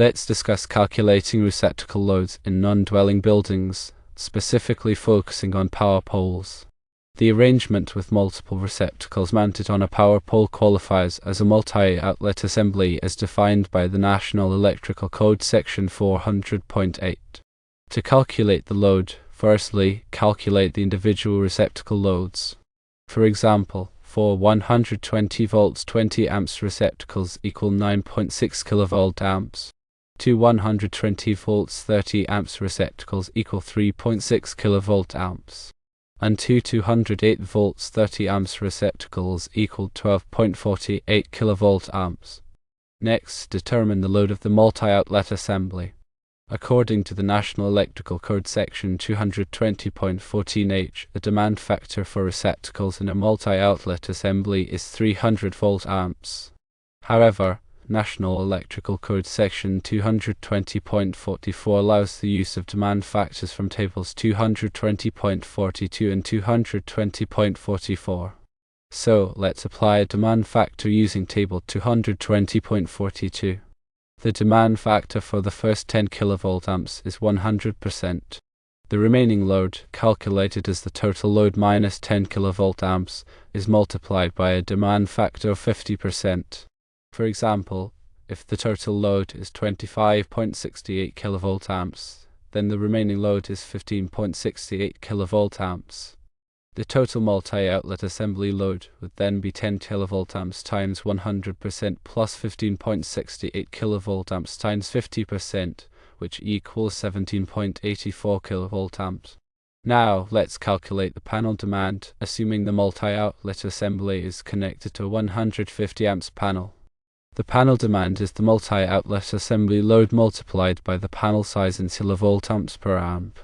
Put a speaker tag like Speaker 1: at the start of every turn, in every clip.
Speaker 1: Let's discuss calculating receptacle loads in non-dwelling buildings, specifically focusing on power poles. The arrangement with multiple receptacles mounted on a power pole qualifies as a multi-outlet assembly as defined by the National Electrical Code Section 400.8. To calculate the load, firstly, calculate the individual receptacle loads. For example, for 120 volts 20 amps receptacles equal 9.6 kilovolt amps. To 120 volts 30 amps receptacles equal 3.6 kilovolt amps. And to 208 volts 30 amps receptacles equal 12.48 kilovolt amps. Next, determine the load of the multi-outlet assembly. According to the National Electrical Code Section 220.14h, the demand factor for receptacles in a multi-outlet assembly is 300 volt amps. However, National Electrical Code Section 220.44 allows the use of demand factors from tables 220.42 and 220.44. So, let's apply a demand factor using table 220.42. The demand factor for the first 10 kilovolt amps is 100%. The remaining load, calculated as the total load minus 10 kilovolt amps, is multiplied by a demand factor of 50%. For example, if the total load is 25.68 kilovolt amps, then the remaining load is 15.68 kilovolt amps. The total multi-outlet assembly load would then be 10 kilovolt amps times 100% plus 15.68 kilovolt amps times 50%, which equals 17.84 kilovolt amps. Now, let's calculate the panel demand, assuming the multi-outlet assembly is connected to a 150 amps panel. The panel demand is the multi-outlet assembly load multiplied by the panel size in kilovolt amps per amp.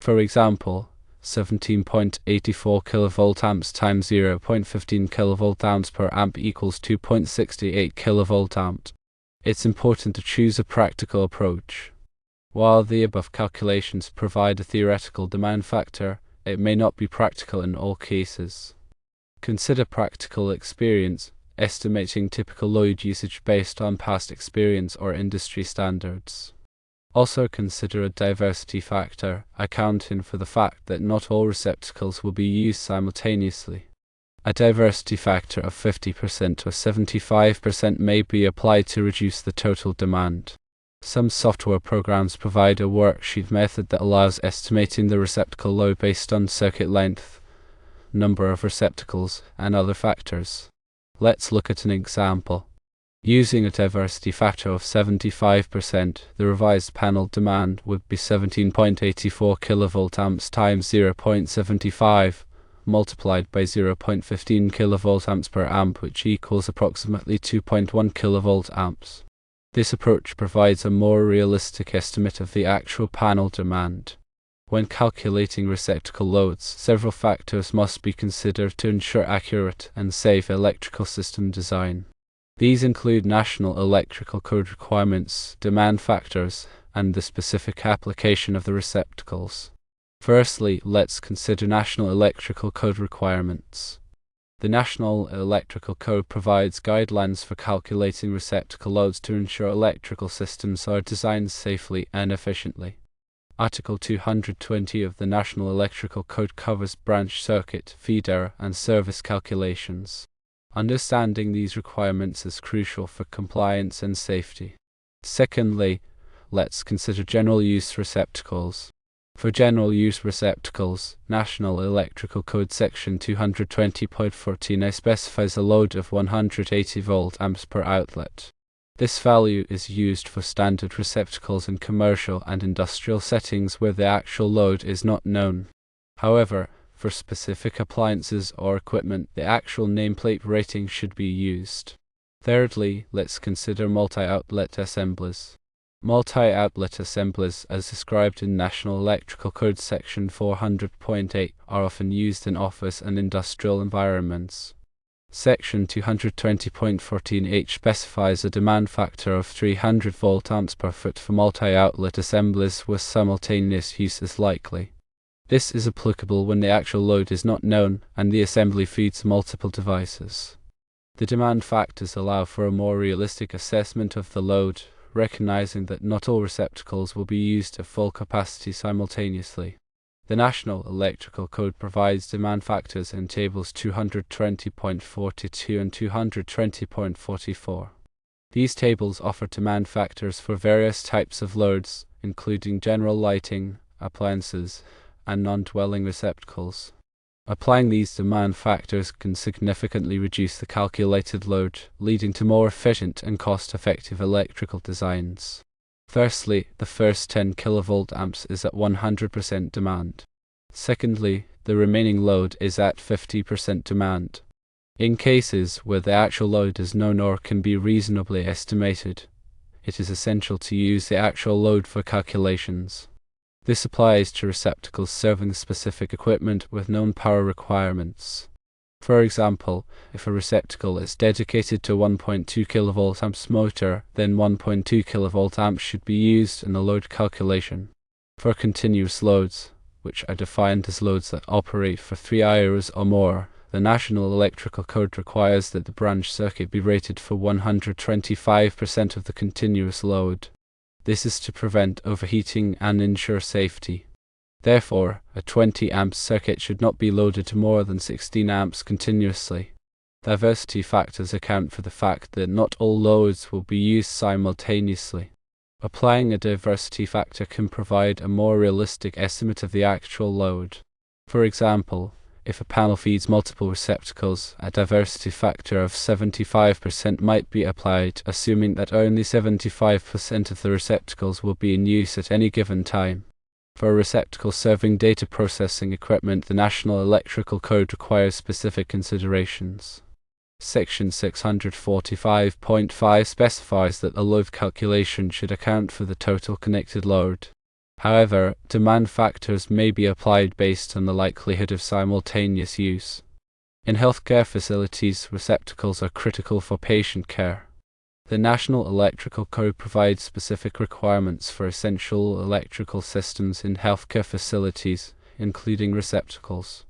Speaker 1: For example, 17.84 kilovolt amps times 0.15 kilovolt amps per amp equals 2.68 kilovolt amps. It's important to choose a practical approach. While the above calculations provide a theoretical demand factor, it may not be practical in all cases. Consider practical experience, estimating typical load usage based on past experience or industry standards. Also consider a diversity factor, accounting for the fact that not all receptacles will be used simultaneously. A diversity factor of 50% or 75% may be applied to reduce the total demand. Some software programs provide a worksheet method that allows estimating the receptacle load based on circuit length, number of receptacles, and other factors. Let's look at an example. Using a diversity factor of 75%, the revised panel demand would be 17.84 kilovolt amps times 0.75 multiplied by 0.15 kilovolt amps per amp, which equals approximately 2.1 kilovolt amps. This approach provides a more realistic estimate of the actual panel demand. When calculating receptacle loads, several factors must be considered to ensure accurate and safe electrical system design. These include National Electrical Code requirements, demand factors, and the specific application of the receptacles. Firstly, let's consider National Electrical Code requirements. The National Electrical Code provides guidelines for calculating receptacle loads to ensure electrical systems are designed safely and efficiently. Article 220 of the National Electrical Code covers branch circuit, feeder, and service calculations. Understanding these requirements is crucial for compliance and safety. Secondly, let's consider general use receptacles. For general use receptacles, National Electrical Code Section 220.14a specifies a load of 180 volt amps per outlet. This value is used for standard receptacles in commercial and industrial settings where the actual load is not known. However, for specific appliances or equipment, the actual nameplate rating should be used. Thirdly, let's consider multi-outlet assemblies. Multi-outlet assemblies, as described in National Electrical Code Section 400.8, are often used in office and industrial environments. Section 220.14h specifies a demand factor of 300 volt amps per foot for multi-outlet assemblies where simultaneous use is likely. This is applicable when the actual load is not known and the assembly feeds multiple devices. The demand factors allow for a more realistic assessment of the load, recognizing that not all receptacles will be used at full capacity simultaneously. The National Electrical Code provides demand factors in tables 220.42 and 220.44. These tables offer demand factors for various types of loads, including general lighting, appliances, and non-dwelling receptacles. Applying these demand factors can significantly reduce the calculated load, leading to more efficient and cost-effective electrical designs. Firstly, the first 10 kV is at 100% demand. Secondly, the remaining load is at 50% demand. In cases where the actual load is known or can be reasonably estimated, it is essential to use the actual load for calculations. This applies to receptacles serving specific equipment with known power requirements. For example, if a receptacle is dedicated to 1.2 kV motor, then 1.2 kV should be used in the load calculation. For continuous loads, which are defined as loads that operate for 3 hours or more, the National Electrical Code requires that the branch circuit be rated for 125% of the continuous load. This is to prevent overheating and ensure safety. Therefore, a 20 amp circuit should not be loaded to more than 16 amps continuously. Diversity factors account for the fact that not all loads will be used simultaneously. Applying a diversity factor can provide a more realistic estimate of the actual load. For example, if a panel feeds multiple receptacles, a diversity factor of 75% might be applied, assuming that only 75% of the receptacles will be in use at any given time. For a receptacle serving data processing equipment, the National Electrical Code requires specific considerations. Section 645.5 specifies that the load calculation should account for the total connected load. However, demand factors may be applied based on the likelihood of simultaneous use. In healthcare facilities, receptacles are critical for patient care. The National Electrical Code provides specific requirements for essential electrical systems in healthcare facilities, including receptacles.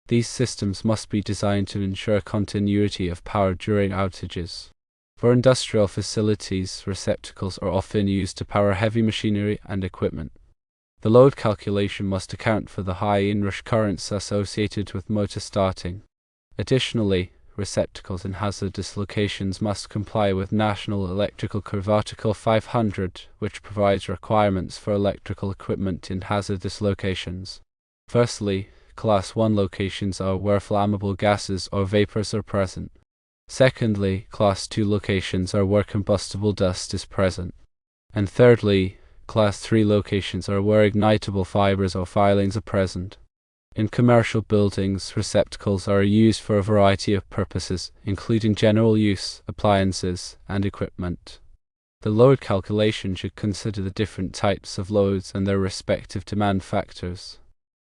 Speaker 1: These systems must be designed to ensure continuity of power during outages. For industrial facilities, receptacles are often used to power heavy machinery and equipment. The load calculation must account for the high inrush currents associated with motor starting. Additionally, receptacles in hazardous locations must comply with National Electrical Code Article 500, which provides requirements for electrical equipment in hazardous locations. Firstly, Class 1 locations are where flammable gases or vapors are present. Secondly, Class 2 locations are where combustible dust is present. And thirdly, Class 3 locations are where ignitable fibers or filings are present. In commercial buildings, receptacles are used for a variety of purposes, including general use, appliances, and equipment. The load calculation should consider the different types of loads and their respective demand factors.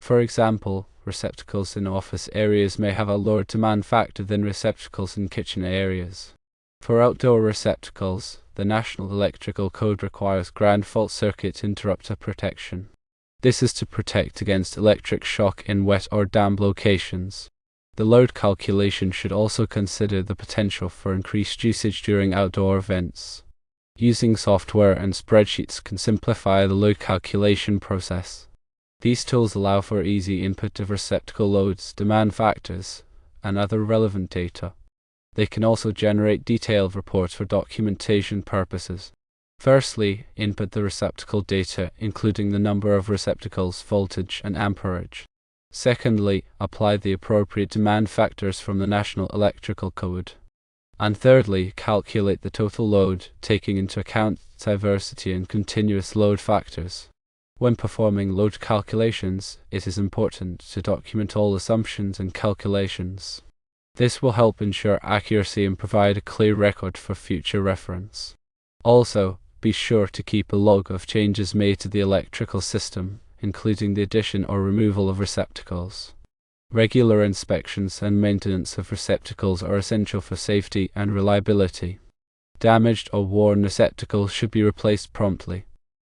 Speaker 1: For example, receptacles in office areas may have a lower demand factor than receptacles in kitchen areas. For outdoor receptacles, the National Electrical Code requires ground fault circuit interrupter protection. This is to protect against electric shock in wet or damp locations. The load calculation should also consider the potential for increased usage during outdoor events. Using software and spreadsheets can simplify the load calculation process. These tools allow for easy input of receptacle loads, demand factors, and other relevant data. They can also generate detailed reports for documentation purposes. Firstly, input the receptacle data, including the number of receptacles, voltage, and amperage. Secondly, apply the appropriate demand factors from the National Electrical Code. And thirdly, calculate the total load, taking into account diversity and continuous load factors. When performing load calculations, it is important to document all assumptions and calculations. This will help ensure accuracy and provide a clear record for future reference. Also, be sure to keep a log of changes made to the electrical system, including the addition or removal of receptacles. Regular inspections and maintenance of receptacles are essential for safety and reliability. Damaged or worn receptacles should be replaced promptly.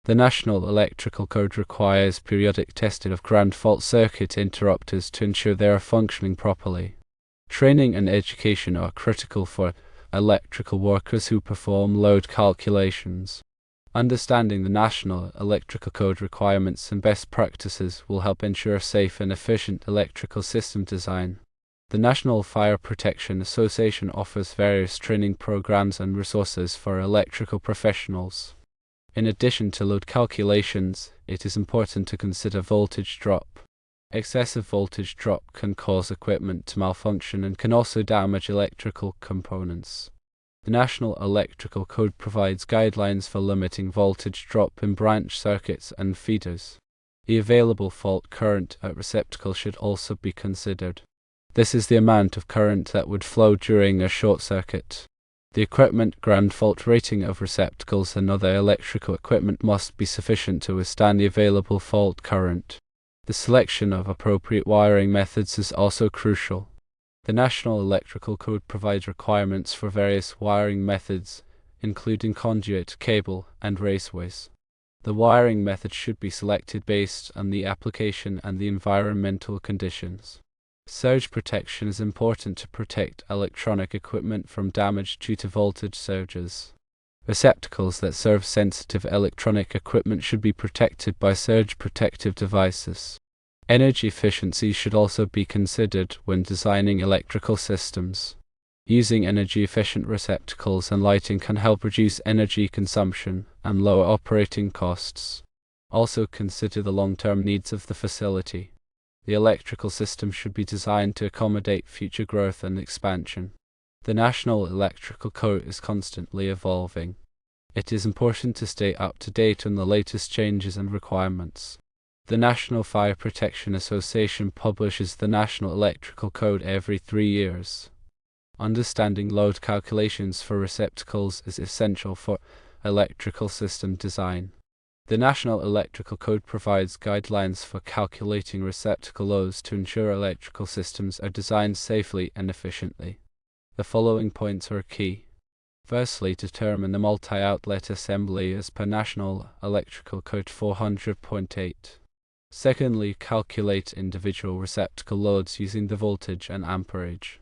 Speaker 1: The National Electrical Code requires periodic testing of ground fault circuit interrupters to ensure they are functioning properly. Training and education are critical for electrical workers who perform load calculations. Understanding the National Electrical Code requirements and best practices will help ensure safe and efficient electrical system design. The National Fire Protection Association offers various training programs and resources for electrical professionals. In addition to load calculations, it is important to consider voltage drop. Excessive voltage drop can cause equipment to malfunction and can also damage electrical components. The National Electrical Code provides guidelines for limiting voltage drop in branch circuits and feeders. The available fault current at receptacle should also be considered. This is the amount of current that would flow during a short circuit. The equipment ground fault rating of receptacles and other electrical equipment must be sufficient to withstand the available fault current. The selection of appropriate wiring methods is also crucial. The National Electrical Code provides requirements for various wiring methods, including conduit, cable, and raceways. The wiring method should be selected based on the application and the environmental conditions. Surge protection is important to protect electronic equipment from damage due to voltage surges. Receptacles that serve sensitive electronic equipment should be protected by surge protective devices. Energy efficiency should also be considered when designing electrical systems. Using energy-efficient receptacles and lighting can help reduce energy consumption and lower operating costs. Also consider the long-term needs of the facility. The electrical system should be designed to accommodate future growth and expansion. The National Electrical Code is constantly evolving. It is important to stay up to date on the latest changes and requirements. The National Fire Protection Association publishes the National Electrical Code every 3 years. Understanding load calculations for receptacles is essential for electrical system design. The National Electrical Code provides guidelines for calculating receptacle loads to ensure electrical systems are designed safely and efficiently. The following points are key. Firstly, determine the multi-outlet assembly as per National Electrical Code 400.8. Secondly, calculate individual receptacle loads using the voltage and amperage.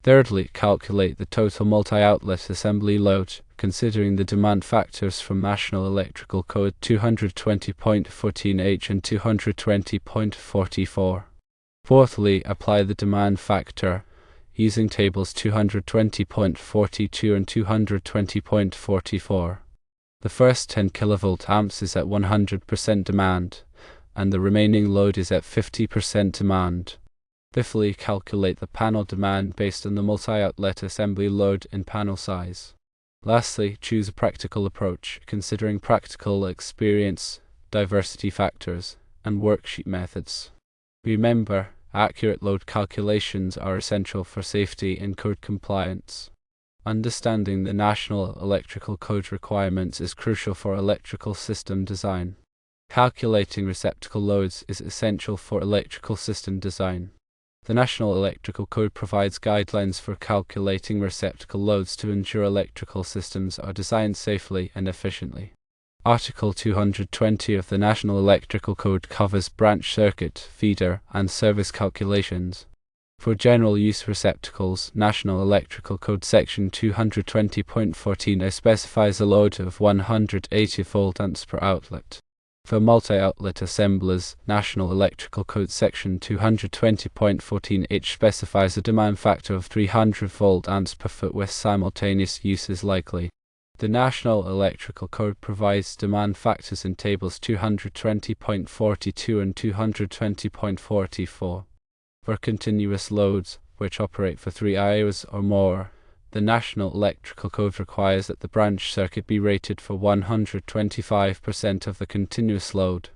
Speaker 1: Thirdly, calculate the total multi-outlet assembly load, considering the demand factors from National Electrical Code 220.14H and 220.44. Fourthly, apply the demand factor, using tables 220.42 and 220.44. The first 10 kV amps is at 100% demand, and the remaining load is at 50% demand. Fifthly, calculate the panel demand based on the multi-outlet assembly load in panel size. Lastly, choose a practical approach, considering practical experience, diversity factors, and worksheet methods. Remember, accurate load calculations are essential for safety and code compliance. Understanding the National Electrical Code requirements is crucial for electrical system design. Calculating receptacle loads is essential for electrical system design. The National Electrical Code provides guidelines for calculating receptacle loads to ensure electrical systems are designed safely and efficiently. Article 220 of the National Electrical Code covers branch circuit, feeder, and service calculations. For general use receptacles, National Electrical Code Section 220.14 specifies a load of 180 volt amps per outlet. For multi-outlet assemblies, National Electrical Code Section 220.14H specifies a demand factor of 300 volt amps per foot where simultaneous use is likely. The National Electrical Code provides demand factors in tables 220.42 and 220.44. For continuous loads, which operate for 3 hours or more, the National Electrical Code requires that the branch circuit be rated for 125% of the continuous load.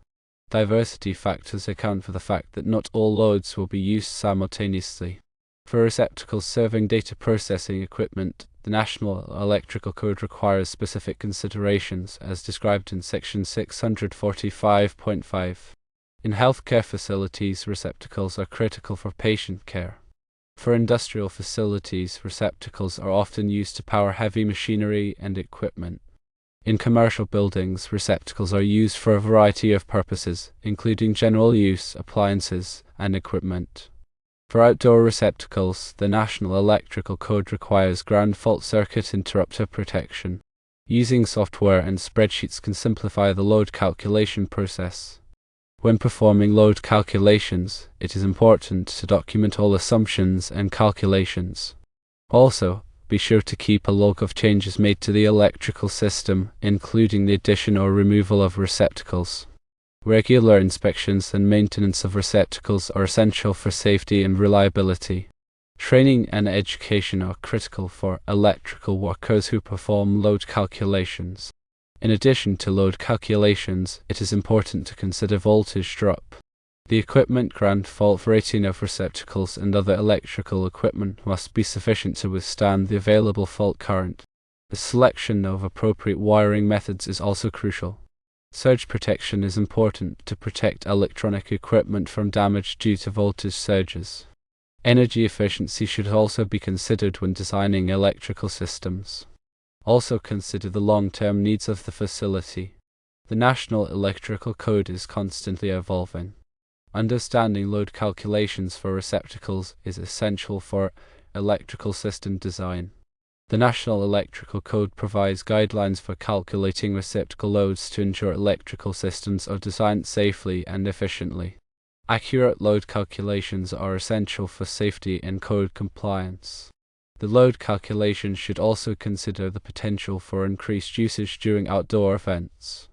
Speaker 1: Diversity factors account for the fact that not all loads will be used simultaneously. For receptacles serving data processing equipment, the National Electrical Code requires specific considerations as described in Section 645.5. In healthcare facilities, receptacles are critical for patient care. For industrial facilities, receptacles are often used to power heavy machinery and equipment. In commercial buildings, receptacles are used for a variety of purposes, including general use, appliances, and equipment. For outdoor receptacles, the National Electrical Code requires ground fault circuit interrupter protection. Using software and spreadsheets can simplify the load calculation process. When performing load calculations, it is important to document all assumptions and calculations. Also, be sure to keep a log of changes made to the electrical system, including the addition or removal of receptacles. Regular inspections and maintenance of receptacles are essential for safety and reliability. Training and education are critical for electrical workers who perform load calculations. In addition to load calculations, it is important to consider voltage drop. The equipment ground fault rating of receptacles and other electrical equipment must be sufficient to withstand the available fault current. The selection of appropriate wiring methods is also crucial. Surge protection is important to protect electronic equipment from damage due to voltage surges. Energy efficiency should also be considered when designing electrical systems. Also consider the long-term needs of the facility. The National Electrical Code is constantly evolving. Understanding load calculations for receptacles is essential for electrical system design. The National Electrical Code provides guidelines for calculating receptacle loads to ensure electrical systems are designed safely and efficiently. Accurate load calculations are essential for safety and code compliance. The load calculation should also consider the potential for increased usage during outdoor events.